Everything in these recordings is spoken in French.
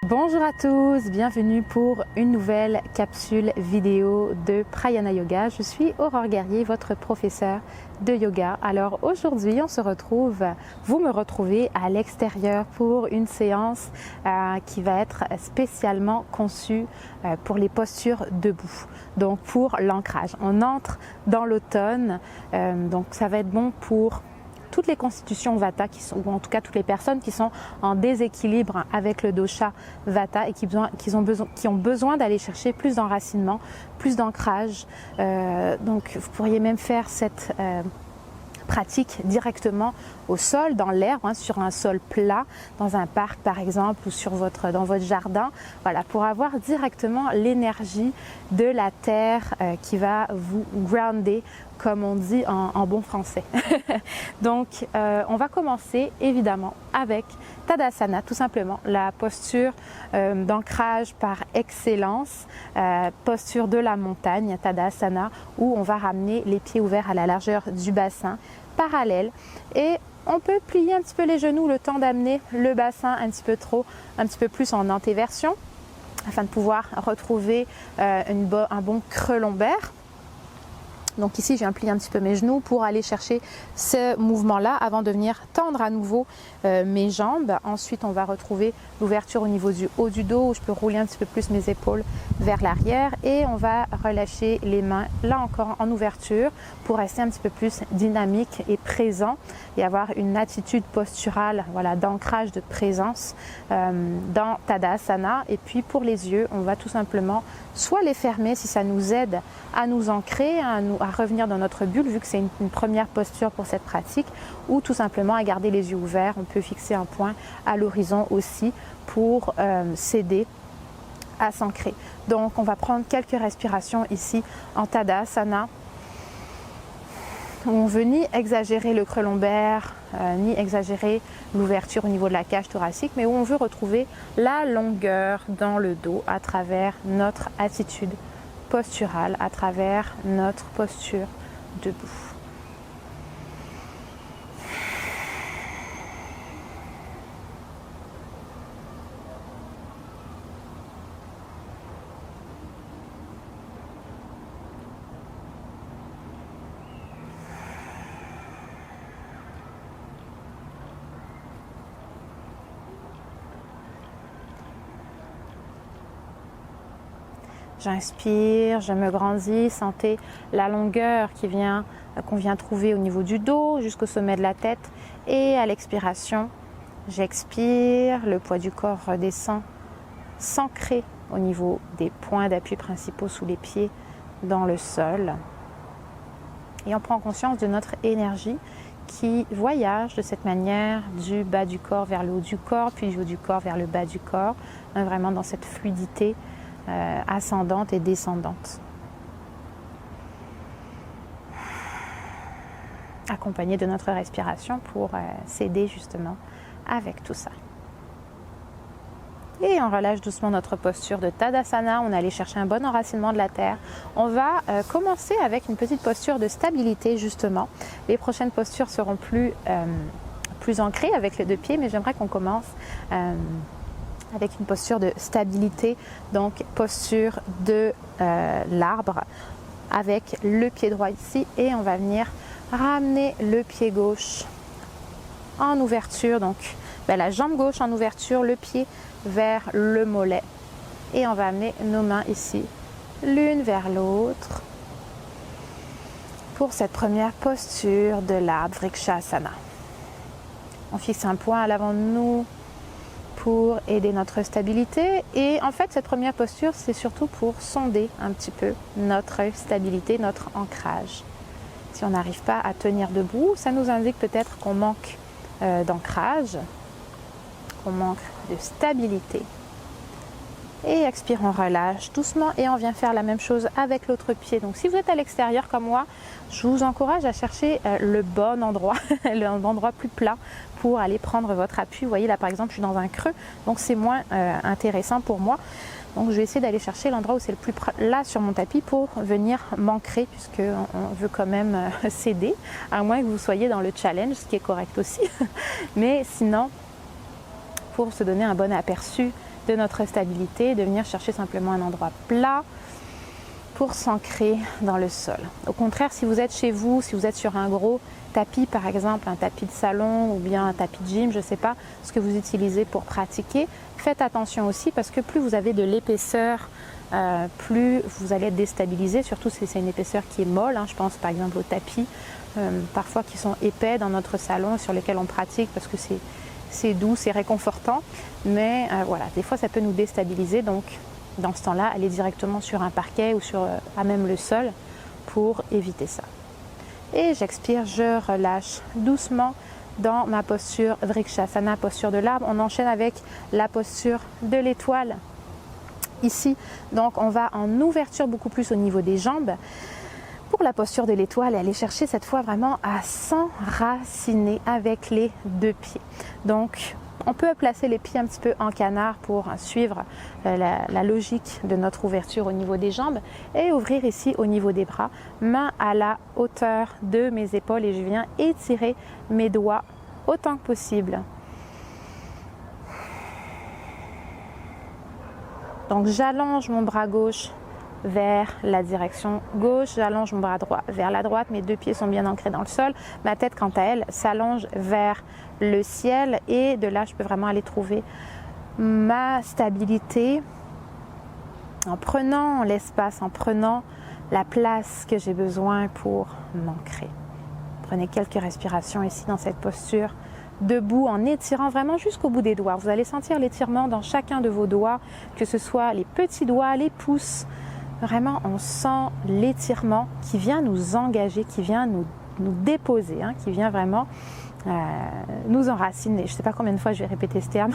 Bonjour à tous, bienvenue pour une nouvelle capsule vidéo de Prayana Yoga. Je suis Aurore Guerrier, votre professeur de yoga. Alors aujourd'hui, on se retrouve, vous me retrouvez à l'extérieur pour une séance qui va être spécialement conçue pour les postures debout, donc pour l'ancrage. On entre dans l'automne, donc ça va être bon pour toutes les constitutions Vata, ou en tout cas toutes les personnes qui sont en déséquilibre avec le dosha Vata et qui ont besoin d'aller chercher plus d'enracinement, plus d'ancrage. Donc vous pourriez même faire cette pratique directement au sol, dans l'herbe, sur un sol plat, dans un parc par exemple ou dans votre jardin, voilà, pour avoir directement l'énergie de la terre qui va vous grounder, comme on dit en bon français. Donc on va commencer évidemment avec Tadasana, tout simplement, la posture d'ancrage par excellence, posture de la montagne, Tadasana, où on va ramener les pieds ouverts à la largeur du bassin, parallèle, et on peut plier un petit peu les genoux le temps d'amener le bassin un petit peu plus en antéversion, afin de pouvoir retrouver un bon creux lombaire. Donc ici, je viens plier un petit peu mes genoux pour aller chercher ce mouvement-là avant de venir tendre à nouveau mes jambes. Ensuite, on va retrouver l'ouverture au niveau du haut du dos où je peux rouler un petit peu plus mes épaules vers l'arrière et on va relâcher les mains là encore en ouverture pour rester un petit peu plus dynamique et présent et avoir une attitude posturale, voilà, d'ancrage, de présence dans Tadasana. Et puis pour les yeux, on va tout simplement soit les fermer si ça nous aide à nous ancrer, à revenir dans notre bulle vu que c'est une première posture pour cette pratique, ou tout simplement à garder les yeux ouverts. On peut fixer un point à l'horizon aussi pour s'aider à s'ancrer. Donc on va prendre quelques respirations ici en Tadasana où on veut ni exagérer le creux lombaire, ni exagérer l'ouverture au niveau de la cage thoracique, mais où on veut retrouver la longueur dans le dos à travers notre attitude posturale, à travers notre posture debout. J'inspire, je me grandis, sentez la longueur qu'on vient trouver au niveau du dos jusqu'au sommet de la tête. Et à l'expiration, j'expire, le poids du corps redescend, s'ancrer au niveau des points d'appui principaux sous les pieds dans le sol. Et on prend conscience de notre énergie qui voyage de cette manière du bas du corps vers le haut du corps, puis du haut du corps vers le bas du corps, vraiment dans cette fluidité ascendante et descendante, accompagnée de notre respiration pour s'aider justement avec tout ça. Et on relâche doucement notre posture de Tadasana, on est allé chercher un bon enracinement de la terre. On va commencer avec une petite posture de stabilité justement. Les prochaines postures seront plus ancrées avec les deux pieds, mais j'aimerais qu'on commence avec une posture de stabilité, donc posture de l'arbre avec le pied droit ici et on va venir ramener le pied gauche en ouverture, donc la jambe gauche en ouverture, le pied vers le mollet et on va amener nos mains ici l'une vers l'autre pour cette première posture de l'arbre Vrikshasana. On fixe un point à l'avant de nous pour aider notre stabilité et en fait cette première posture c'est surtout pour sonder un petit peu notre stabilité, notre ancrage. Si on n'arrive pas à tenir debout, ça nous indique peut-être qu'on manque d'ancrage, qu'on manque de stabilité. Et expire, on relâche doucement et on vient faire la même chose avec l'autre pied. Donc si vous êtes à l'extérieur comme moi, je vous encourage à chercher le bon endroit, l'endroit plus plat pour aller prendre votre appui. Vous voyez là par exemple je suis dans un creux, donc c'est moins intéressant pour moi. Donc je vais essayer d'aller chercher l'endroit où c'est le plus là sur mon tapis pour venir m'ancrer puisqu'on veut quand même s'aider, à moins que vous soyez dans le challenge, ce qui est correct aussi. Mais sinon, pour se donner un bon aperçu de notre stabilité, de venir chercher simplement un endroit plat pour s'ancrer dans le sol. Au contraire, si vous êtes chez vous, si vous êtes sur un gros tapis par exemple, un tapis de salon ou bien un tapis de gym, je ne sais pas ce que vous utilisez pour pratiquer, faites attention aussi parce que plus vous avez de l'épaisseur, plus vous allez être déstabilisé, surtout si c'est une épaisseur qui est molle, hein. Je pense par exemple aux tapis, parfois qui sont épais dans notre salon sur lesquels on pratique parce que c'est doux, c'est réconfortant, mais voilà, des fois ça peut nous déstabiliser, donc dans ce temps-là, allez directement sur un parquet ou à même le sol pour éviter ça. Et j'expire, je relâche doucement dans ma posture Vrikshasana, posture de l'arbre. On enchaîne avec la posture de l'étoile. Ici, donc on va en ouverture beaucoup plus au niveau des jambes. Pour la posture de l'étoile, aller chercher cette fois vraiment à s'enraciner avec les deux pieds. Donc, on peut placer les pieds un petit peu en canard pour suivre la logique de notre ouverture au niveau des jambes et ouvrir ici au niveau des bras, main à la hauteur de mes épaules et je viens étirer mes doigts autant que possible. Donc j'allonge mon bras gauche vers la direction gauche, j'allonge mon bras droit vers la droite, mes deux pieds sont bien ancrés dans le sol, ma tête quant à elle s'allonge vers le ciel et de là je peux vraiment aller trouver ma stabilité en prenant l'espace, en prenant la place que j'ai besoin pour m'ancrer. Prenez quelques respirations ici dans cette posture, debout en étirant vraiment jusqu'au bout des doigts. Vous allez sentir l'étirement dans chacun de vos doigts, que ce soit les petits doigts, les pouces. Vraiment, on sent l'étirement qui vient nous engager, qui vient nous déposer, hein, qui vient vraiment nous enraciner. Je ne sais pas combien de fois je vais répéter ce terme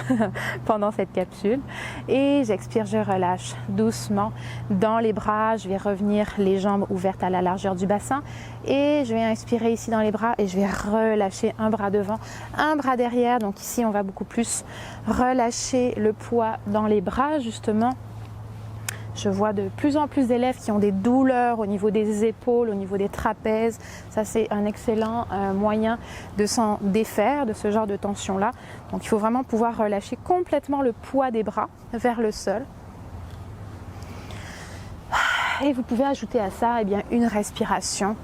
pendant cette capsule. Et j'expire, je relâche doucement dans les bras. Je vais revenir les jambes ouvertes à la largeur du bassin. Et je vais inspirer ici dans les bras et je vais relâcher un bras devant, un bras derrière. Donc ici, on va beaucoup plus relâcher le poids dans les bras justement. Je vois de plus en plus d'élèves qui ont des douleurs au niveau des épaules, au niveau des trapèzes. Ça, c'est un excellent moyen de s'en défaire de ce genre de tension-là. Donc, il faut vraiment pouvoir relâcher complètement le poids des bras vers le sol. Et vous pouvez ajouter à ça eh bien, une respiration.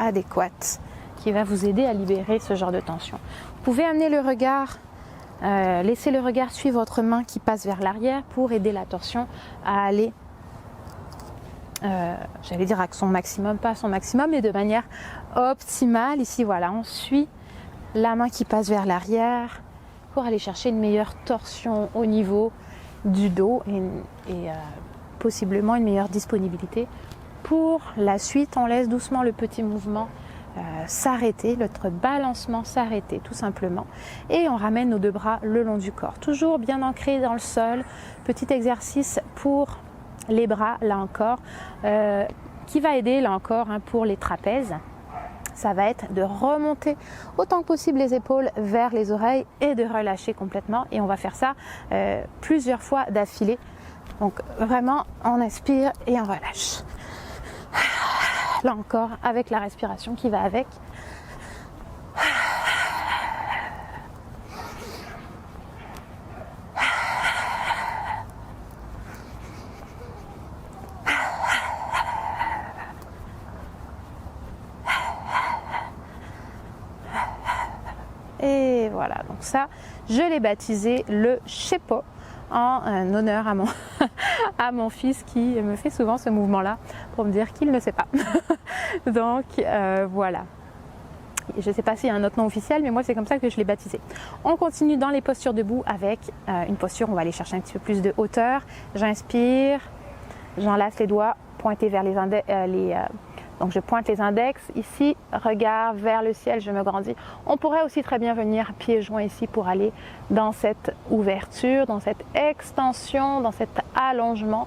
Adéquate, qui va vous aider à libérer ce genre de tension. Vous pouvez amener le regard, laisser le regard suivre votre main qui passe vers l'arrière pour aider la torsion à aller, j'allais dire à son maximum, pas à son maximum, mais de manière optimale. Ici, voilà, on suit la main qui passe vers l'arrière pour aller chercher une meilleure torsion au niveau du dos et possiblement une meilleure disponibilité. Pour la suite, on laisse doucement le petit mouvement s'arrêter, notre balancement s'arrêter tout simplement et on ramène nos deux bras le long du corps, toujours bien ancrés dans le sol. Petit exercice pour les bras là encore qui va aider là encore hein, pour les trapèzes. Ça va être de remonter autant que possible les épaules vers les oreilles et de relâcher complètement et on va faire ça plusieurs fois d'affilée. Donc vraiment on inspire et on relâche. Là encore, avec la respiration qui va avec. Et voilà, donc ça, je l'ai baptisé le Shepo en honneur à mon fils qui me fait souvent ce mouvement-là pour me dire qu'il ne sait pas. Donc voilà. Je ne sais pas s'il y a un autre nom officiel, mais moi c'est comme ça que je l'ai baptisé. On continue dans les postures debout avec une posture, on va aller chercher un petit peu plus de hauteur. J'inspire, j'enlace les doigts pointés vers les index, donc je pointe les index, ici, regard vers le ciel, je me grandis. On pourrait aussi très bien venir pieds joints ici pour aller dans cette ouverture, dans cette extension, dans cet allongement.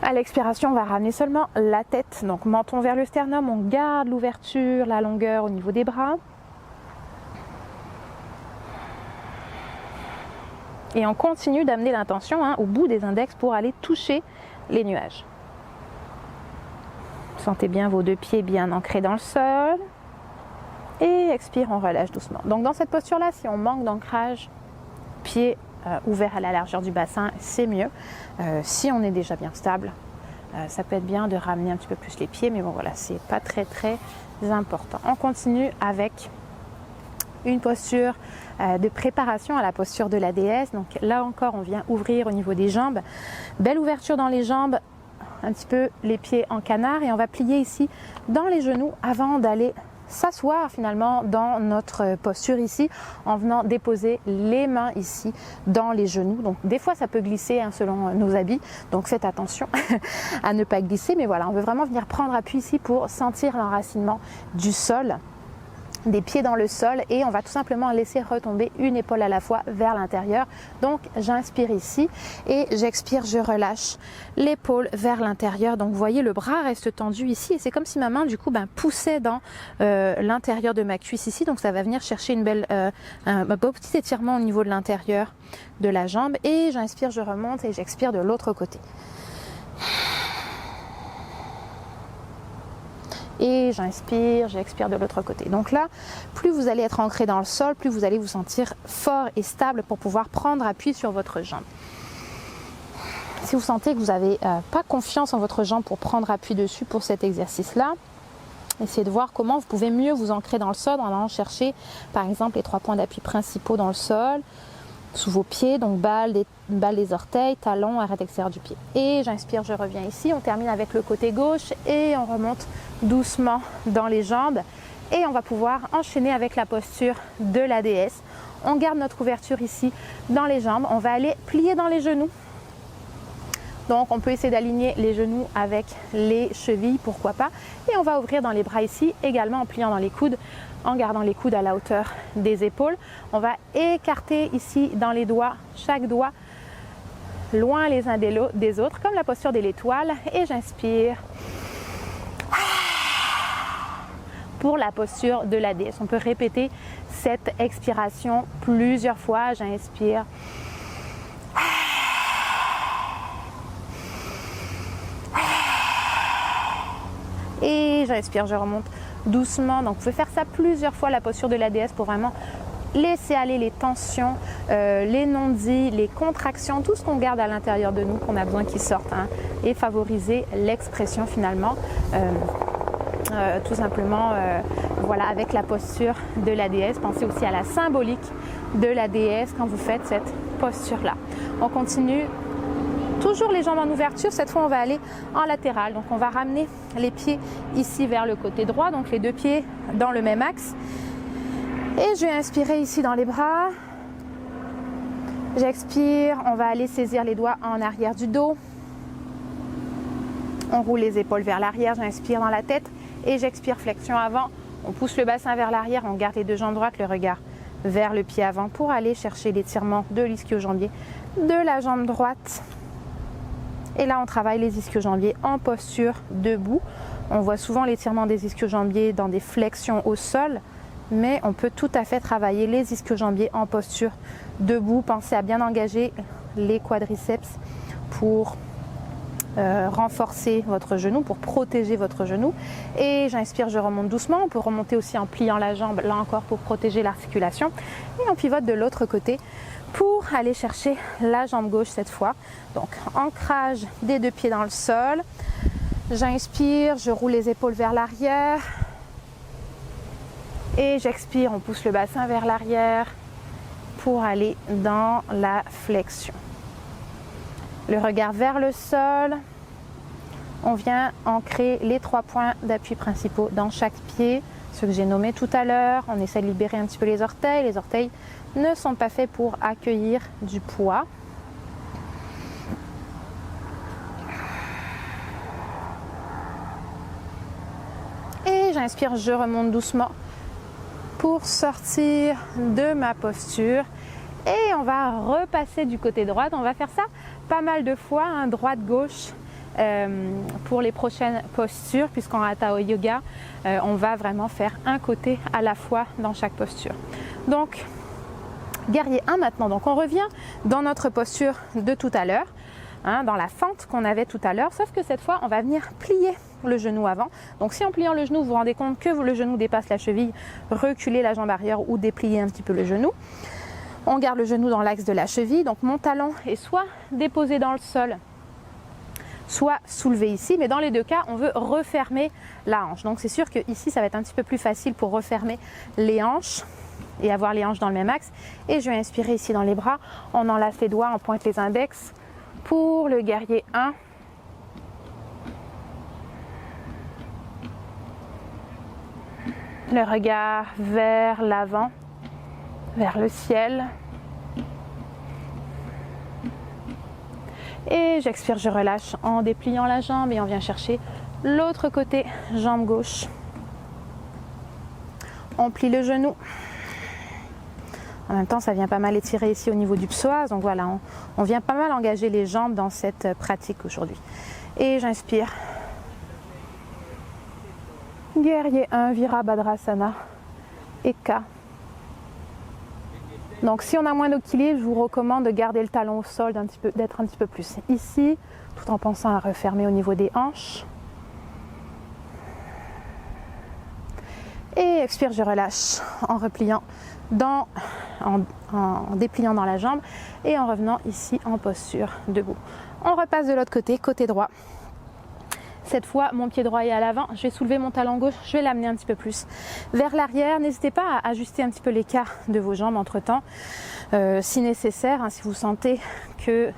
À l'expiration, on va ramener seulement la tête, donc menton vers le sternum, on garde l'ouverture, la longueur au niveau des bras. Et on continue d'amener l'intention au bout des index pour aller toucher les nuages. Sentez bien vos deux pieds bien ancrés dans le sol. Et expire, on relâche doucement. Donc dans cette posture-là, si on manque d'ancrage, pied ouvert à la largeur du bassin, c'est mieux. Si on est déjà bien stable, ça peut être bien de ramener un petit peu plus les pieds, mais bon voilà, c'est pas très important. On continue avec une posture de préparation à la posture de la déesse. Donc là encore, on vient ouvrir au niveau des jambes. Belle ouverture dans les jambes, un petit peu les pieds en canard, et on va plier ici dans les genoux avant d'aller s'asseoir finalement dans notre posture ici, en venant déposer les mains ici dans les genoux. Donc des fois ça peut glisser selon nos habits, donc faites attention à ne pas glisser, mais voilà, on veut vraiment venir prendre appui ici pour sentir l'enracinement du sol, des pieds dans le sol, et on va tout simplement laisser retomber une épaule à la fois vers l'intérieur. Donc j'inspire ici et j'expire, je relâche l'épaule vers l'intérieur. Donc vous voyez, le bras reste tendu ici et c'est comme si ma main du coup poussait dans l'intérieur de ma cuisse ici. Donc ça va venir chercher un beau petit étirement au niveau de l'intérieur de la jambe, et j'inspire, je remonte et j'expire de l'autre côté. Et j'inspire, j'expire de l'autre côté. Donc là, plus vous allez être ancré dans le sol, plus vous allez vous sentir fort et stable pour pouvoir prendre appui sur votre jambe. Si vous sentez que vous n'avez pas confiance en votre jambe pour prendre appui dessus pour cet exercice-là, essayez de voir comment vous pouvez mieux vous ancrer dans le sol en allant chercher par exemple les 3 points d'appui principaux dans le sol, sous vos pieds, donc balle des orteils, talons, arête extérieure du pied. Et j'inspire, je reviens ici, on termine avec le côté gauche et on remonte doucement dans les jambes et on va pouvoir enchaîner avec la posture de la déesse. On garde notre ouverture ici dans les jambes, on va aller plier dans les genoux. Donc on peut essayer d'aligner les genoux avec les chevilles, pourquoi pas, et on va ouvrir dans les bras ici, également en pliant dans les coudes, en gardant les coudes à la hauteur des épaules. On va écarter ici dans les doigts, chaque doigt loin les uns des autres, comme la posture de l'étoile, et j'inspire pour la posture de la déesse. On peut répéter cette expiration plusieurs fois. J'inspire. Et j'inspire, je remonte doucement. Donc vous pouvez faire ça plusieurs fois, la posture de la déesse, pour vraiment laisser aller les tensions, les non-dits, les contractions, tout ce qu'on garde à l'intérieur de nous, qu'on a besoin qu'ils sortent, et favoriser l'expression finalement, tout simplement, voilà, avec la posture de la déesse. Pensez aussi à la symbolique de la déesse quand vous faites cette posture-là. On continue. Toujours les jambes en ouverture, cette fois on va aller en latéral. Donc on va ramener les pieds ici vers le côté droit, donc les 2 pieds dans le même axe. Et je vais inspirer ici dans les bras. J'expire, on va aller saisir les doigts en arrière du dos. On roule les épaules vers l'arrière, j'inspire dans la tête et j'expire, flexion avant. On pousse le bassin vers l'arrière, on garde les 2 jambes droites, le regard vers le pied avant pour aller chercher l'étirement de l'ischio-jambier de la jambe droite. Et là, on travaille les ischio-jambiers en posture debout. On voit souvent l'étirement des ischio-jambiers dans des flexions au sol, mais on peut tout à fait travailler les ischio-jambiers en posture debout. Pensez à bien engager les quadriceps pour renforcer votre genou, pour protéger votre genou. Et j'inspire, je remonte doucement. On peut remonter aussi en pliant la jambe, là encore pour protéger l'articulation. Et on pivote de l'autre côté pour aller chercher la jambe gauche cette fois. Donc ancrage des 2 pieds dans le sol. J'inspire, je roule les épaules vers l'arrière. Et j'expire, on pousse le bassin vers l'arrière pour aller dans la flexion. Le regard vers le sol. On vient ancrer les 3 points d'appui principaux dans chaque pied, ceux que j'ai nommés tout à l'heure. On essaie de libérer un petit peu les orteils. Les orteils ne sont pas faits pour accueillir du poids. Et j'inspire, je remonte doucement pour sortir de ma posture. Et on va repasser du côté droit. On va faire ça pas mal de fois, droite-gauche, pour les prochaines postures, puisqu'en Hatha Yoga, on va vraiment faire un côté à la fois dans chaque posture. Donc, guerrier 1 maintenant. Donc on revient dans notre posture de tout à l'heure. hein, dans la fente qu'on avait tout à l'heure, sauf que cette fois, on va venir plier le genou avant. Donc si en pliant le genou, vous vous rendez compte que le genou dépasse la cheville, reculez la jambe arrière ou dépliez un petit peu le genou. On garde le genou dans l'axe de la cheville, donc mon talon est soit déposé dans le sol, soit soulevé ici, mais dans les deux cas, on veut refermer la hanche. Donc c'est sûr que ici, ça va être un petit peu plus facile pour refermer les hanches et avoir les hanches dans le même axe. Et je vais inspirer ici dans les bras, on enlace les doigts, on pointe les index pour le guerrier 1. Le regard vers l'avant, vers le ciel. Et j'expire, je relâche en dépliant la jambe et on vient chercher l'autre côté, jambe gauche. On plie le genou. En même temps, ça vient pas mal étirer ici au niveau du psoas. Donc voilà, on vient pas mal engager les jambes dans cette pratique aujourd'hui. Et j'inspire. Guerrier 1, Virabhadrasana, Eka. Donc si on a moins d'équilibre, je vous recommande de garder le talon au sol, d'être un petit peu plus ici, tout en pensant à refermer au niveau des hanches. Et expire, je relâche en repliant, en dépliant dans la jambe et en revenant ici en posture debout. On repasse de l'autre côté, côté droit. Cette fois, mon pied droit est à l'avant. Je vais soulever mon talon gauche, je vais l'amener un petit peu plus vers l'arrière. N'hésitez pas à ajuster un petit peu l'écart de vos jambes entre-temps, si nécessaire, hein, si vous sentez que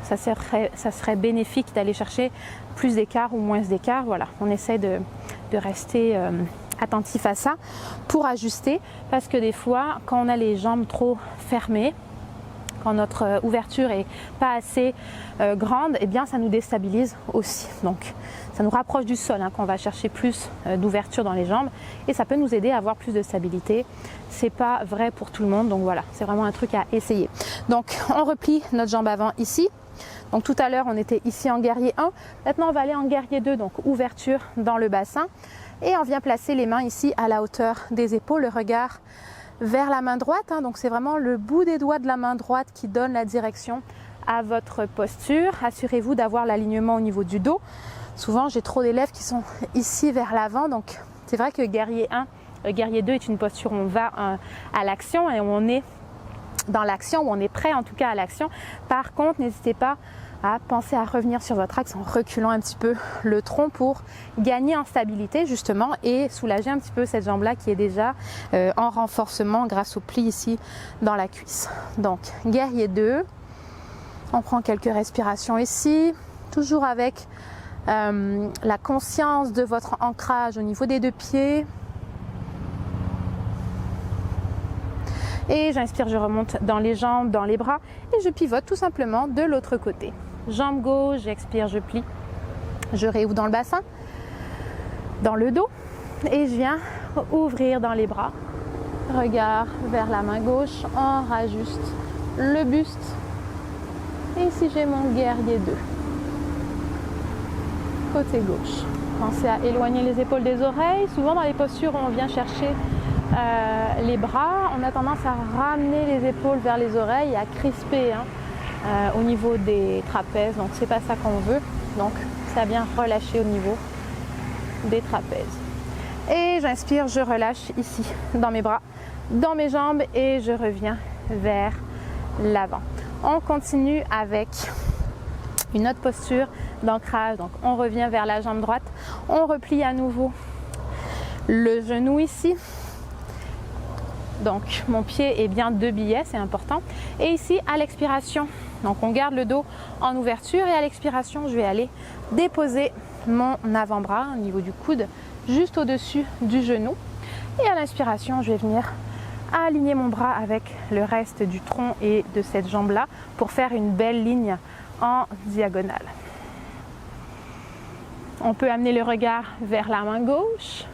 ça serait bénéfique d'aller chercher plus d'écart ou moins d'écart. Voilà, on essaie de rester attentif à ça pour ajuster, parce que des fois, quand on a les jambes trop fermées, quand notre ouverture est pas assez grande, eh bien ça nous déstabilise aussi. Donc ça nous rapproche du sol, hein, quand on va chercher plus d'ouverture dans les jambes, et ça peut nous aider à avoir plus de stabilité. C'est pas vrai pour tout le monde, donc voilà, c'est vraiment un truc à essayer. Donc on replie notre jambe avant ici. Donc tout à l'heure on était ici en guerrier 1, maintenant on va aller en guerrier 2, donc ouverture dans le bassin, et on vient placer les mains ici à la hauteur des épaules, le regard vers la main droite, hein. Donc c'est vraiment le bout des doigts de la main droite qui donne la direction à votre posture. Assurez-vous d'avoir l'alignement au niveau du dos. Souvent j'ai trop d'élèves qui sont ici vers l'avant, donc c'est vrai que guerrier 1, guerrier 2 est une posture où on va à l'action et où on est dans l'action, où on est prêt en tout cas à l'action. Par contre, n'hésitez pas à penser à revenir sur votre axe en reculant un petit peu le tronc pour gagner en stabilité justement et soulager un petit peu cette jambe là qui est déjà en renforcement grâce au pli ici dans la cuisse. Donc guerrier 2, on prend quelques respirations ici, toujours avec la conscience de votre ancrage au niveau des deux pieds. Et j'inspire, je remonte dans les jambes, dans les bras et je pivote tout simplement de l'autre côté. Jambe gauche, j'expire, je plie, je réouvre dans le bassin, dans le dos et je viens ouvrir dans les bras. Regard vers la main gauche, on rajuste le buste. Et ici j'ai mon guerrier 2. Côté gauche. Pensez à éloigner les épaules des oreilles. Souvent dans les postures où on vient chercher les bras, on a tendance à ramener les épaules vers les oreilles et à crisper au niveau des trapèzes. Donc c'est pas ça qu'on veut. Donc ça vient relâcher au niveau des trapèzes. Et j'inspire, je relâche ici dans mes bras, dans mes jambes et je reviens vers l'avant. On continue avec une autre posture d'ancrage. Donc on revient vers la jambe droite, on replie à nouveau le genou ici. Donc mon pied est bien de biais, c'est important. Et ici à l'expiration, donc on garde le dos en ouverture et à l'expiration je vais aller déposer mon avant-bras au niveau du coude juste au-dessus du genou. Et à l'inspiration je vais venir aligner mon bras avec le reste du tronc et de cette jambe là pour faire une belle ligne en diagonale. On peut amener le regard vers la main gauche,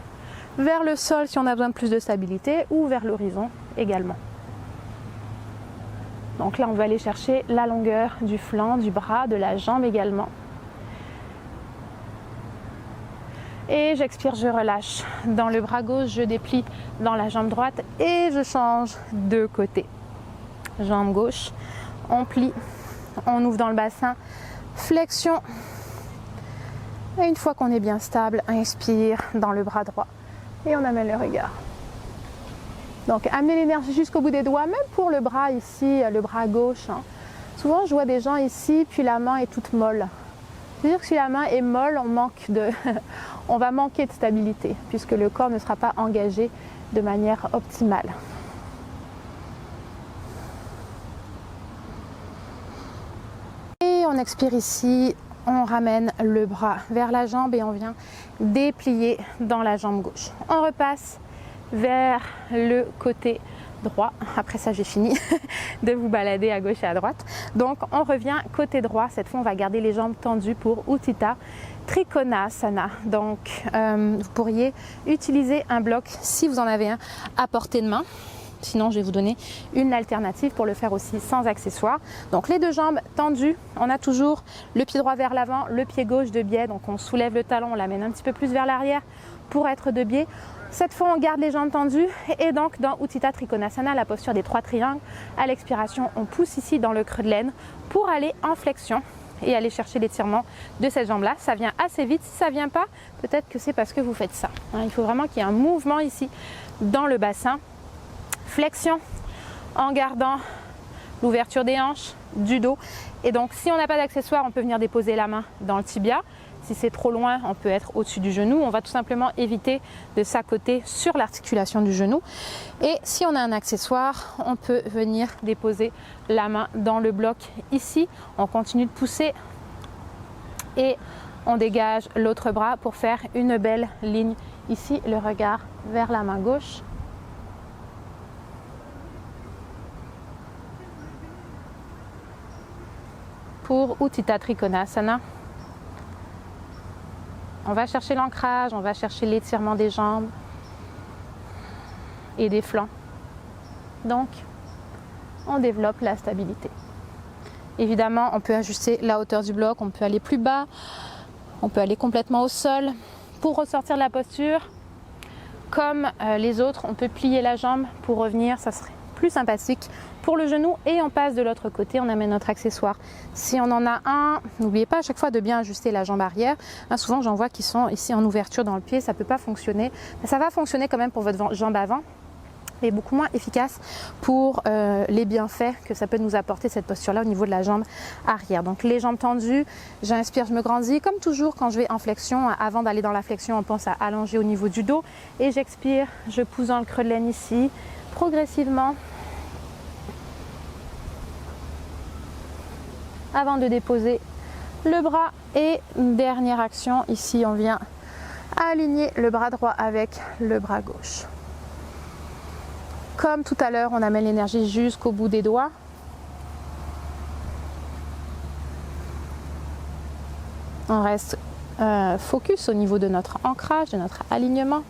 vers le sol si on a besoin de plus de stabilité ou vers l'horizon également. Donc là on va aller chercher la longueur du flanc, du bras, de la jambe également. Et j'expire, je relâche. Dans le bras gauche, je déplie dans la jambe droite et je change de côté. Jambe gauche, on plie, on ouvre dans le bassin, flexion. Et une fois qu'on est bien stable, inspire dans le bras droit et on amène le regard. Donc amenez l'énergie jusqu'au bout des doigts, même pour le bras ici, le bras gauche. Souvent je vois des gens ici, puis la main est toute molle. C'est-à-dire que si la main est molle, on va manquer de stabilité, puisque le corps ne sera pas engagé de manière optimale. Et on expire ici, on ramène le bras vers la jambe et on vient déplier dans la jambe gauche. On repasse vers le côté droit. Après ça, j'ai fini de vous balader à gauche et à droite. Donc, on revient côté droit. Cette fois, on va garder les jambes tendues pour Utthita Trikonasana. Donc, vous pourriez utiliser un bloc si vous en avez un à portée de main. Sinon, je vais vous donner une alternative pour le faire aussi sans accessoires. Donc, les deux jambes tendues. On a toujours le pied droit vers l'avant, le pied gauche de biais. Donc, on soulève le talon, on l'amène un petit peu plus vers l'arrière pour être de biais. Cette fois, on garde les jambes tendues et donc dans Utthita Trikonasana, la posture des 3 triangles, à l'expiration, on pousse ici dans le creux de l'aine pour aller en flexion et aller chercher l'étirement de cette jambe-là. Ça vient assez vite. Si ça ne vient pas, peut-être que c'est parce que vous faites ça. Il faut vraiment qu'il y ait un mouvement ici dans le bassin. Flexion en gardant l'ouverture des hanches, du dos. Et donc, si on n'a pas d'accessoire, on peut venir déposer la main dans le tibia. Si c'est trop loin, on peut être au-dessus du genou. On va tout simplement éviter de s'accoter sur l'articulation du genou. Et si on a un accessoire, on peut venir déposer la main dans le bloc ici. On continue de pousser et on dégage l'autre bras pour faire une belle ligne ici. Le regard vers la main gauche. Pour Utthita Trikonasana. On va chercher l'ancrage, on va chercher l'étirement des jambes et des flancs. Donc, on développe la stabilité. Évidemment, on peut ajuster la hauteur du bloc, on peut aller plus bas, on peut aller complètement au sol. Pour ressortir de la posture, comme les autres, on peut plier la jambe pour revenir, ça serait plus sympathique pour le genou et on passe de l'autre côté, on amène notre accessoire. Si on en a un, n'oubliez pas à chaque fois de bien ajuster la jambe arrière. Souvent j'en vois qui sont ici en ouverture dans le pied, ça ne peut pas fonctionner. Mais ça va fonctionner quand même pour votre jambe avant, mais beaucoup moins efficace pour les bienfaits que ça peut nous apporter cette posture-là au niveau de la jambe arrière. Donc les jambes tendues, j'inspire, je me grandis. Comme toujours quand je vais en flexion, avant d'aller dans la flexion, on pense à allonger au niveau du dos. Et j'expire, je pousse dans le creux de l'aine ici, progressivement. Avant de déposer le bras et dernière action, ici on vient aligner le bras droit avec le bras gauche. Comme tout à l'heure, on amène l'énergie jusqu'au bout des doigts. On reste focus au niveau de notre ancrage, de notre alignement.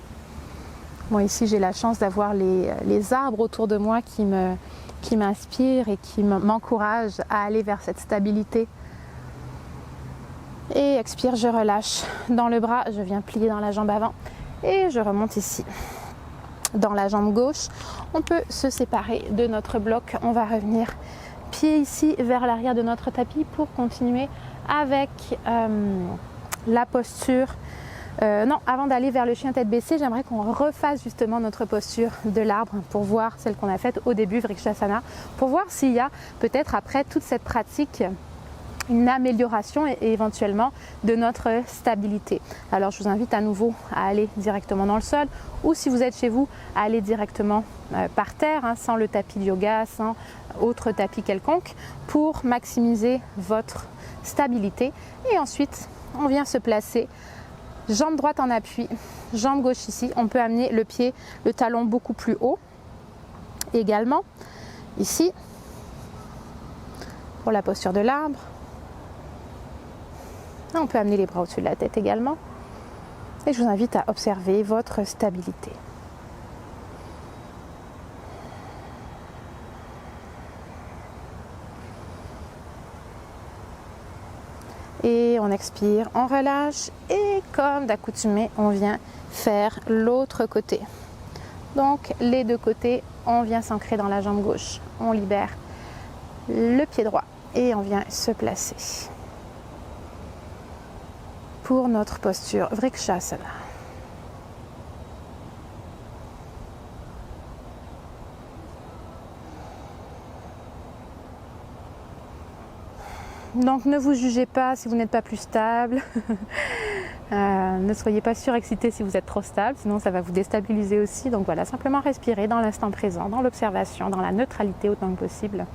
Moi ici j'ai la chance d'avoir les arbres autour de moi qui m'inspire et qui m'encourage à aller vers cette stabilité. Et expire, je relâche dans le bras, je viens plier dans la jambe avant et je remonte ici dans la jambe gauche. On peut se séparer de notre bloc, on va revenir pied ici vers l'arrière de notre tapis pour continuer avec la posture. Non, avant d'aller vers le chien tête baissée, j'aimerais qu'on refasse justement notre posture de l'arbre pour voir celle qu'on a faite au début, Vrikshasana, pour voir s'il y a peut-être après toute cette pratique une amélioration et éventuellement de notre stabilité. Alors je vous invite à nouveau à aller directement dans le sol ou si vous êtes chez vous, à aller directement par terre, sans le tapis de yoga, sans autre tapis quelconque, pour maximiser votre stabilité. Et ensuite, on vient se placer jambe droite en appui, jambe gauche ici. On peut amener le pied, le talon beaucoup plus haut. Également, ici, pour la posture de l'arbre. On peut amener les bras au-dessus de la tête également. Et je vous invite à observer votre stabilité. Et on expire, on relâche et comme d'accoutumé, on vient faire l'autre côté. Donc les deux côtés, on vient s'ancrer dans la jambe gauche. On libère le pied droit et on vient se placer. pour notre posture Vrikshasana. Donc ne vous jugez pas si vous n'êtes pas plus stable, ne soyez pas surexcité si vous êtes trop stable, sinon ça va vous déstabiliser aussi. Donc voilà, simplement respirer dans l'instant présent, dans l'observation, dans la neutralité autant que possible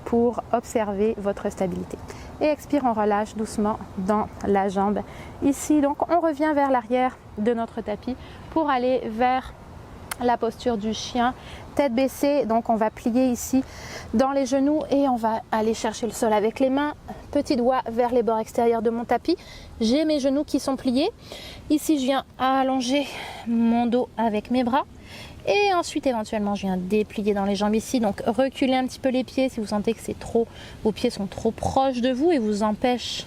pour observer votre stabilité. Et expire, on relâche doucement dans la jambe ici. Donc on revient vers l'arrière de notre tapis pour aller vers la posture du chien, tête baissée. Donc on va plier ici dans les genoux et on va aller chercher le sol avec les mains, petit doigt vers les bords extérieurs de mon tapis. J'ai mes genoux qui sont pliés. Ici je viens allonger mon dos avec mes bras et ensuite éventuellement je viens déplier dans les jambes ici. Donc reculez un petit peu les pieds si vous sentez que c'est trop, vos pieds sont trop proches de vous et vous empêchent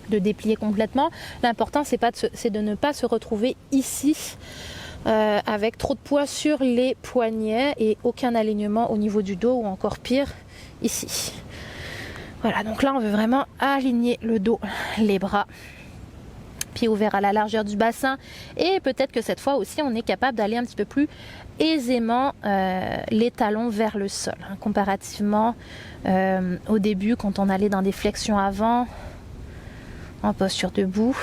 de déplier complètement. L'important c'est de ne pas se retrouver ici avec trop de poids sur les poignets et aucun alignement au niveau du dos ou encore pire ici. Voilà, donc là on veut vraiment aligner le dos, les bras, pieds ouverts à la largeur du bassin et peut-être que cette fois aussi on est capable d'aller un petit peu plus aisément les talons vers le sol, hein, comparativement au début quand on allait dans des flexions avant en posture debout.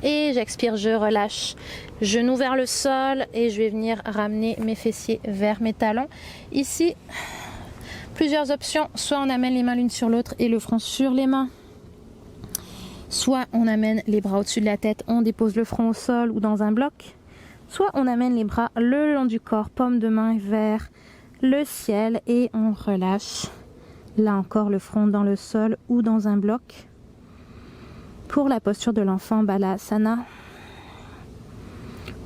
Et j'expire, je relâche, genoux vers le sol et je vais venir ramener mes fessiers vers mes talons. Ici, plusieurs options, soit on amène les mains l'une sur l'autre et le front sur les mains, soit on amène les bras au-dessus de la tête, on dépose le front au sol ou dans un bloc, soit on amène les bras le long du corps, paume de main vers le ciel et on relâche. Là encore, le front dans le sol ou dans un bloc. Pour la posture de l'enfant Balasana,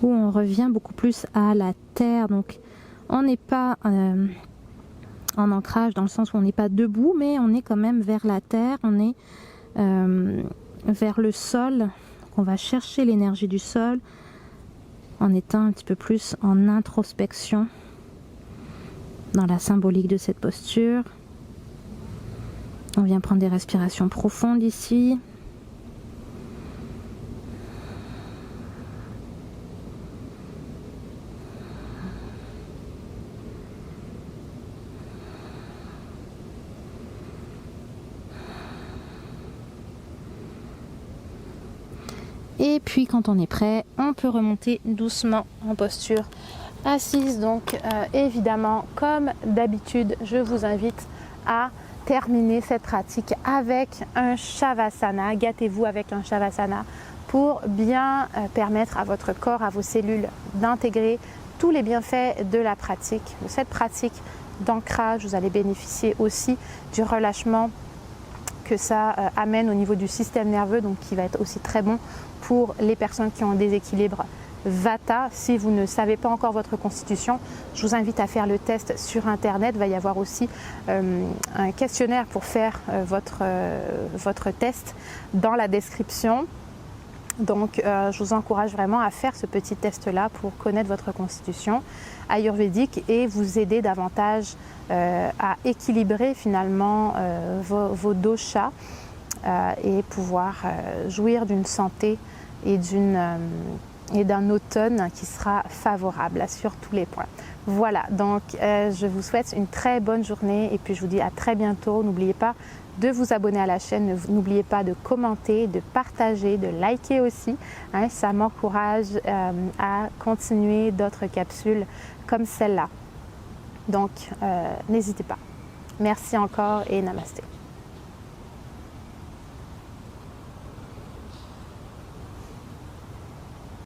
où on revient beaucoup plus à la terre. Donc on n'est pas en ancrage dans le sens où on n'est pas debout, mais on est quand même vers la terre, on est vers le sol. Donc on va chercher l'énergie du sol en étant un petit peu plus en introspection dans la symbolique de cette posture. On vient prendre des respirations profondes ici. Et puis quand on est prêt, on peut remonter doucement en posture assise. Donc évidemment, comme d'habitude, je vous invite à terminer cette pratique avec un Shavasana. Gâtez-vous avec un Shavasana pour bien permettre à votre corps, à vos cellules d'intégrer tous les bienfaits de la pratique. De cette pratique d'ancrage, vous allez bénéficier aussi du relâchement que ça amène au niveau du système nerveux, donc qui va être aussi très bon pour les personnes qui ont un déséquilibre Vata. Si vous ne savez pas encore votre constitution, je vous invite à faire le test sur internet. Il va y avoir aussi un questionnaire pour faire votre test dans la description. Donc je vous encourage vraiment à faire ce petit test là pour connaître votre constitution ayurvédique et vous aider davantage à équilibrer finalement vos doshas et pouvoir jouir d'une santé et d'un automne qui sera favorable sur tous les points. Voilà, donc je vous souhaite une très bonne journée et puis je vous dis à très bientôt. N'oubliez pas de vous abonner à la chaîne, n'oubliez pas de commenter, de partager, de liker aussi, hein, ça m'encourage à continuer d'autres capsules comme celle-là. Donc n'hésitez pas. Merci encore et namasté.